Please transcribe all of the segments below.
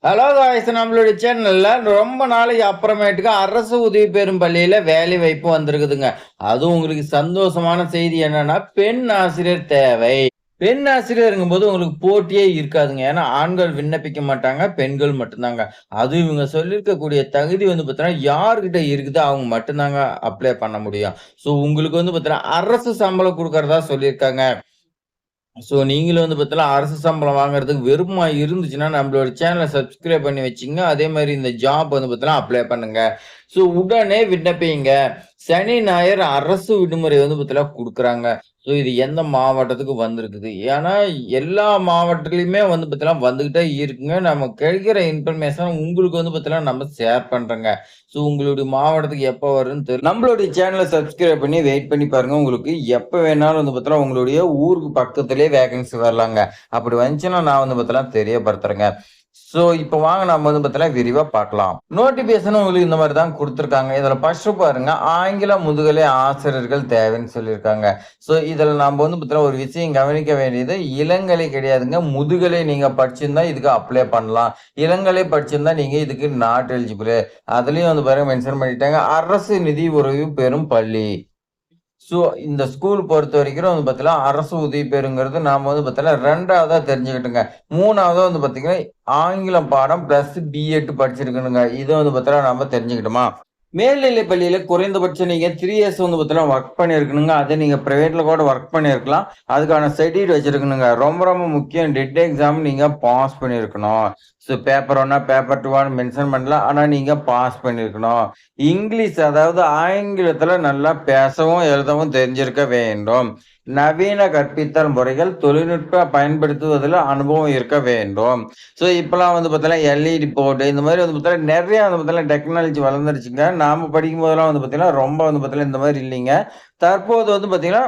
Hello guys, நம்மளுடைய சேனல்ல ரொம்ப நாளைக்கு அப்புறமேட்டுக்கு அரசு உதவி பெறும் பள்ளியில வேலை வாய்ப்பு வந்திருக்குதுங்க. அதுவும் உங்களுக்கு சந்தோஷமான செய்தி என்னன்னா, பெண் ஆசிரியர் தேவை. பெண் ஆசிரியருங்கும்போது உங்களுக்கு போட்டியே இருக்காதுங்க. ஏன்னா ஆண்கள் விண்ணப்பிக்க மாட்டாங்க. பெண்கள் மட்டும்தாங்க. அதுவும் இவங்க சொல்லியிருக்கக்கூடிய தகுதி பார்த்தீங்கன்னா, யார்கிட்ட இருக்குதோ அவங்க மட்டும்தாங்க அப்ளை பண்ண முடியும். ஸோ உங்களுக்கு பார்த்தீங்கன்னா, அரசு சம்பளம் குடுக்கறதா சொல்லியிருக்காங்க. ஸோ நீங்களும் பார்த்தீங்கன்னா, அரசு சம்பளம் வாங்குறதுக்கு விருப்பமா இருந்துச்சுன்னா, நம்மளோட சேனல சப்ஸ்கிரைப் பண்ணி வச்சுக்கங்க. அதே மாரி இந்த ஜாப் பார்த்தீங்கன்னா, அப்ளை பண்ணுங்க. ஸோ உடனே விண்ணப்பிங்க. சனி, ஞாயிறு அரசு விடுமுறை பார்த்தீங்கன்னா குடுக்குறாங்க. ஸோ இது எந்த மாவட்டத்துக்கு வந்திருக்குது? ஏன்னா, எல்லா மாவட்டத்திலயுமே பார்த்தீங்கன்னா வந்துகிட்டே இருக்குங்க. நம்ம கிடைக்கிற இன்ஃபர்மேஷன் உங்களுக்கு பார்த்தீங்கன்னா, நம்ம ஷேர் பண்றோங்க. ஸோ உங்களுடைய மாவட்டத்துக்கு எப்ப வரும்ன்னு தெரியல. நம்மளுடைய சேனல சப்ஸ்கிரைப் பண்ணி வெயிட் பண்ணி பாருங்க. உங்களுக்கு எப்ப வேணாலும் பார்த்தீங்கன்னா, உங்களுடைய ஊருக்கு பக்கத்திலேயே வேகன்சி வரலாங்க. அப்படி வந்துச்சுன்னா நான் பார்த்தீங்கன்னா தெரியப்படுத்துறேங்க. ஸோ இப்ப வாங்க நம்ம பார்த்தீங்கன்னா விரிவா பார்க்கலாம். நோட்டிஃபிகேஷன் உங்களுக்கு இந்த மாரி தான் குடுத்துருக்காங்க. இதுல ஃபர்ஸ்ட் பாருங்க, ஆங்கில முதுகலை ஆசிரியர்கள் தேவைன்னு சொல்லியிருக்காங்க. ஸோ இதுல நாம பார்த்தீங்கன்னா ஒரு விஷயம் கவனிக்க வேண்டியது, இளங்கலை கிடையாதுங்க. முதுகலை நீங்க படிச்சிருந்தா இதுக்கு அப்ளை பண்ணலாம். இளங்கலை படிச்சிருந்தா நீங்க இதுக்கு நாட் எலிஜிபிள். அதுலயும் பாருங்க மென்ஷன் பண்ணிட்டாங்க. அரசு நிதி உதவி பெறும் பள்ளி. ஸோ இந்த ஸ்கூல் பொறுத்தவரைக்கும் பார்த்தீங்கன்னா, அரசு உதவி பெறுங்கிறது நாம பார்த்தீங்கன்னா 2வதா தெரிஞ்சுக்கிட்டுங்க. 3வதா பார்த்தீங்கன்னா, ஆங்கிலம் பாடம் பிளஸ் பிஎட் படிச்சிருக்கணுங்க. இத பார்த்தீங்கன்னா நாம தெரிஞ்சுக்கிட்டோமா? மேல்நிலைப் பள்ளியில குறைந்தபட்சம் நீங்க 3 இயர்ஸ் பார்த்தீங்கன்னா வொர்க் பண்ணியிருக்கணுங்க. அது நீங்க பிரைவேட்ல கூட வொர்க் பண்ணியிருக்கலாம். அதுக்கான சர்டிஃபிகேட் வச்சிருக்கணுங்க. ரொம்ப ரொம்ப முக்கியம், டெட் எக்ஸாம் நீங்க பாஸ் பண்ணியிருக்கணும். ஸோ பேப்பர் 1 பேப்பர் 2 மென்ஷன் பண்ணல. ஆனா நீங்க பாஸ் பண்ணியிருக்கணும். இங்கிலீஷ் அதாவது ஆங்கிலத்துல நல்லா பேசவும், எழுதவும் தெரிஞ்சிருக்க வேண்டும். நவீன கற்பித்தல் முறைகள், தொழில்நுட்ப பயன்படுத்துவதில அனுபவம் இருக்க வேண்டும். ஸோ இப்பலாம் பார்த்தீங்கன்னா, எல்இடி போர்டு இந்த மாரி பார்த்தீங்கன்னா, நெறைய பார்த்தீங்கன்னா டெக்னாலஜி வளர்ந்துருச்சுங்க. நாம படிக்கும்போதெல்லாம் பார்த்தீங்கன்னா, ரொம்ப பார்த்தீங்கன்னா இந்த மாரி இல்லைங்க. தற்போது பார்த்தீங்கன்னா,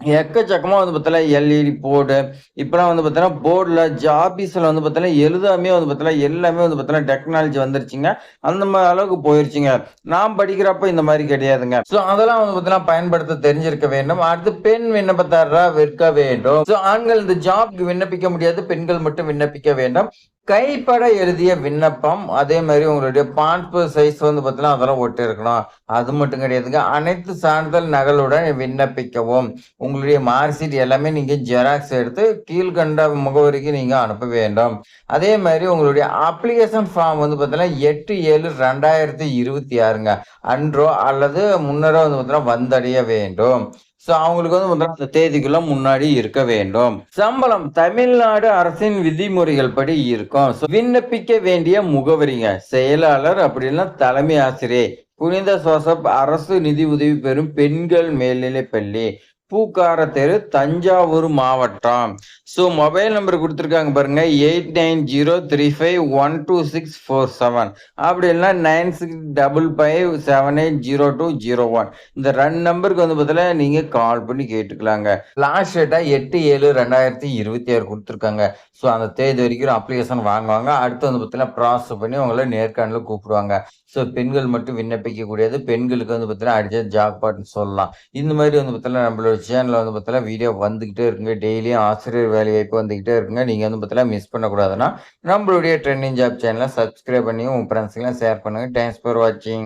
எக்கச்சக்கமா பார்த்தீங்கன்னா, எல்இடி போர்டு, இப்பலாம் பார்த்தீங்கன்னா, போர்டுல ஆபீஸ்ல பார்த்தீங்கன்னா, எழுதாமயே பார்த்தீங்கன்னா, எல்லாமே பார்த்தீங்கன்னா, டெக்னாலஜி வந்துருச்சுங்க. அந்த அளவுக்கு போயிருச்சுங்க. நான் படிக்கிறப்ப இந்த மாரி கிடையாதுங்க. ஸோ அதெல்லாம் பார்த்தீங்கன்னா, பயன்படுத்த தெரிஞ்சிருக்க வேண்டும். அடுத்து பெண் விண்ணப்பதாரரா இருக்க வேண்டும். ஸோ ஆண்கள் இந்த ஜாப்க்கு விண்ணப்பிக்க முடியாது. பெண்கள் மட்டும் விண்ணப்பிக்க வேண்டும். கைப்பட எழுதிய விண்ணப்பம், அதே மாரி உங்களுடைய பாஸ்போர்ட் சைஸ் பார்த்தீங்கன்னா, அதெல்லாம் ஒட்டியிருக்கணும். அது மட்டும் கிடையாதுங்க. அனைத்து சான்றிதழ் நகலுடன் விண்ணப்பிக்கவும். உங்களுடைய மார்க் ஷீட் எல்லாமே நீங்க ஜெராக்ஸ் எடுத்து கீழ்கண்ட முகவரிக்கு நீங்க அனுப்ப வேண்டும். அதே மாரி உங்களுடைய அப்ளிகேஷன் ஃபார்ம் பார்த்தீங்கன்னா 8/7/2026ங்க. அன்றோ அல்லது முன்னரோ பார்த்தீங்கன்னா வந்தடைய வேண்டும். ஸோ அவங்களுக்கு பார்த்தீங்கன்னா அந்த தேதிக்குள்ள முன்னாடி இருக்க வேண்டும். சம்பளம் தமிழ்நாடு அரசின் விதிமுறைகள் படி இருக்கும். ஸோ விண்ணப்பிக்க வேண்டிய முகவரிங்க. செயலாளர் அப்படி இல்லைன்னா தலைமை ஆசிரியர். புனித ஜோசப் அரசு நிதி உதவி பெறும் பெண்கள் மேல்நிலைப் பள்ளி. பூக்கார தெரு, தஞ்சாவூர் மாவட்டம். ஸோ மொபைல் நம்பர் குடுத்துருக்காங்க பாருங்க. 8903512647 அப்படி இல்லன்னா 9655780201. இந்த 2 நம்பருக்கு பார்த்தீங்கன்னா, நீங்க கால் பண்ணி கேட்டுக்கலாங்க. லாஸ்ட் டேட்டா 8/7/2026 குடுத்துருக்காங்க. ஸோ அந்த தேதி வரைக்கும் அப்ளிகேஷன் வாங்குவாங்க. அடுத்து பார்த்தீங்கன்னா, ப்ராசஸ் பண்ணி உங்கள நேர்காணலுக்கு கூப்பிடுவாங்க. ஸோ பெண்கள் மட்டும் விண்ணப்பிக்கக்கூடியது. பெண்களுக்கு பார்த்தீங்கன்னா, அடிச்சா ஜாக்பாட்ன்னு சொல்லலாம். இந்த மாரி பார்த்தீங்கன்னா, நம்மளோட சேனல்ல பார்த்தீங்கன்னா, வீடியோ வந்துகிட்டே இருக்குங்க. டெய்லியும் ஆசிரியர் வேலைவாய்ப்பு வந்துகிட்டே இருக்குங்க. நீங்க பார்த்தீங்கன்னா, மிஸ் பண்ணக்கூடாதுன்னா, நம்மளுடைய ட்ரெண்டிங் ஜாப் சேனல சப்ஸ்கிரைப் பண்ணி உங்க ஃப்ரெண்ட்ஸ்க்குலாம் ஷேர் பண்ணுங்க. தேங்க்ஸ் ஃபார் வாட்சிங்.